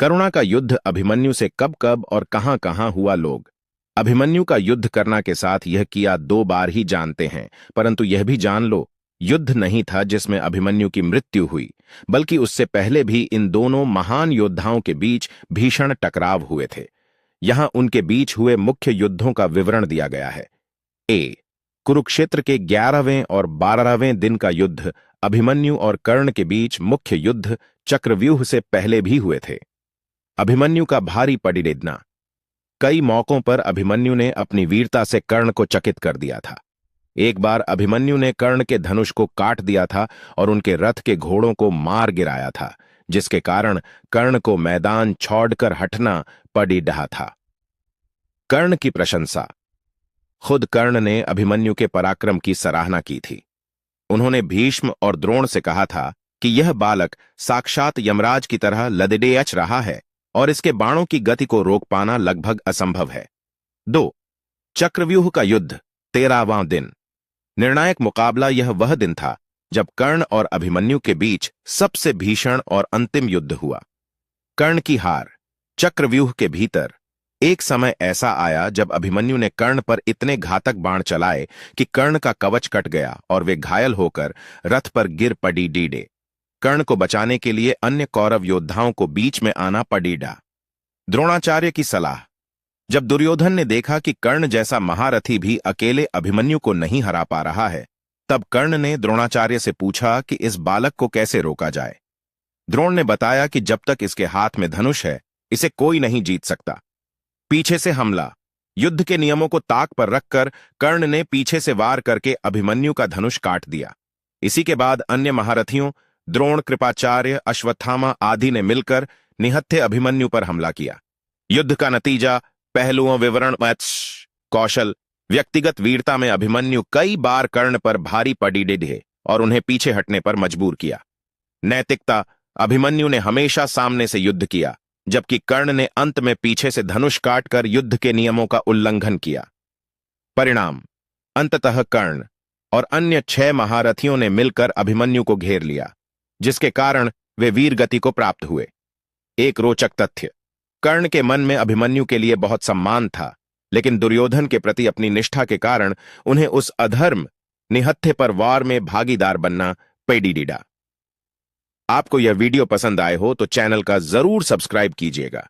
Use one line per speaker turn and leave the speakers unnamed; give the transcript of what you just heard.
करुणा का युद्ध अभिमन्यु से कब कब और कहां कहां हुआ लोग अभिमन्यु का युद्ध करना के साथ यह किया 2 बार ही जानते हैं, परंतु यह भी जान लो, युद्ध नहीं था जिसमें अभिमन्यु की मृत्यु हुई, बल्कि उससे पहले भी इन दोनों महान योद्धाओं के बीच भीषण टकराव हुए थे। यहां उनके बीच हुए मुख्य युद्धों का विवरण दिया गया है। कुरुक्षेत्र के 11वें और 12वें दिन का युद्ध अभिमन्यु और कर्ण के बीच मुख्य युद्ध चक्रव्यूह से पहले भी हुए थे। अभिमन्यु का भारी पडिडेदना। कई मौकों पर अभिमन्यु ने अपनी वीरता से कर्ण को चकित कर दिया था। एक बार अभिमन्यु ने कर्ण के धनुष को काट दिया था और उनके रथ के घोड़ों को मार गिराया था, जिसके कारण कर्ण को मैदान छोड़कर हटना पड़ी रहा था। कर्ण की प्रशंसा। खुद कर्ण ने अभिमन्यु के पराक्रम की सराहना की थी। उन्होंने भीष्म और द्रोण से कहा था कि यह बालक साक्षात यमराज की तरह लदडेच रहा है और इसके बाणों की गति को रोक पाना लगभग असंभव है। 2. चक्रव्यूह का युद्ध 13वां दिन। निर्णायक मुकाबला यह वह दिन था जब कर्ण और अभिमन्यु के बीच सबसे भीषण और अंतिम युद्ध हुआ। कर्ण की हार। चक्रव्यूह के भीतर एक समय ऐसा आया जब अभिमन्यु ने कर्ण पर इतने घातक बाण चलाए कि कर्ण का कवच कट गया और वे घायल होकर रथ पर गिर पड़ी डीडे। कर्ण को बचाने के लिए अन्य कौरव योद्धाओं को बीच में आना पड़ीडा। द्रोणाचार्य की सलाह। जब दुर्योधन ने देखा कि कर्ण जैसा महारथी भी अकेले अभिमन्यु को नहीं हरा पा रहा है, तब कर्ण ने द्रोणाचार्य से पूछा कि इस बालक को कैसे रोका जाए। द्रोण ने बताया कि जब तक इसके हाथ में धनुष है, इसे कोई नहीं जीत सकता। पीछे से हमला। युद्ध के नियमों को ताक पर रखकर कर्ण ने पीछे से वार करके अभिमन्यु का धनुष काट दिया। इसी के बाद अन्य महारथियों द्रोण, कृपाचार्य, अश्वत्थामा आदि ने मिलकर निहत्थे अभिमन्यु पर हमला किया। युद्ध का नतीजा। पहलुओं विवरण। कौशल। व्यक्तिगत वीरता में अभिमन्यु कई बार कर्ण पर भारी पड़ी ढे और उन्हें पीछे हटने पर मजबूर किया। नैतिकता। अभिमन्यु ने हमेशा सामने से युद्ध किया, जबकि कर्ण ने अंत में पीछे से धनुष काटकर युद्ध के नियमों का उल्लंघन किया। परिणाम। अंततः कर्ण और अन्य 6 महारथियों ने मिलकर अभिमन्यु को घेर लिया, जिसके कारण वे वीर गति को प्राप्त हुए। एक रोचक तथ्य। कर्ण के मन में अभिमन्यु के लिए बहुत सम्मान था, लेकिन दुर्योधन के प्रति अपनी निष्ठा के कारण उन्हें उस अधर्म निहत्थे पर वार में भागीदार बनना पेडीडीडा। आपको यह वीडियो पसंद आए हो तो चैनल का जरूर सब्सक्राइब कीजिएगा।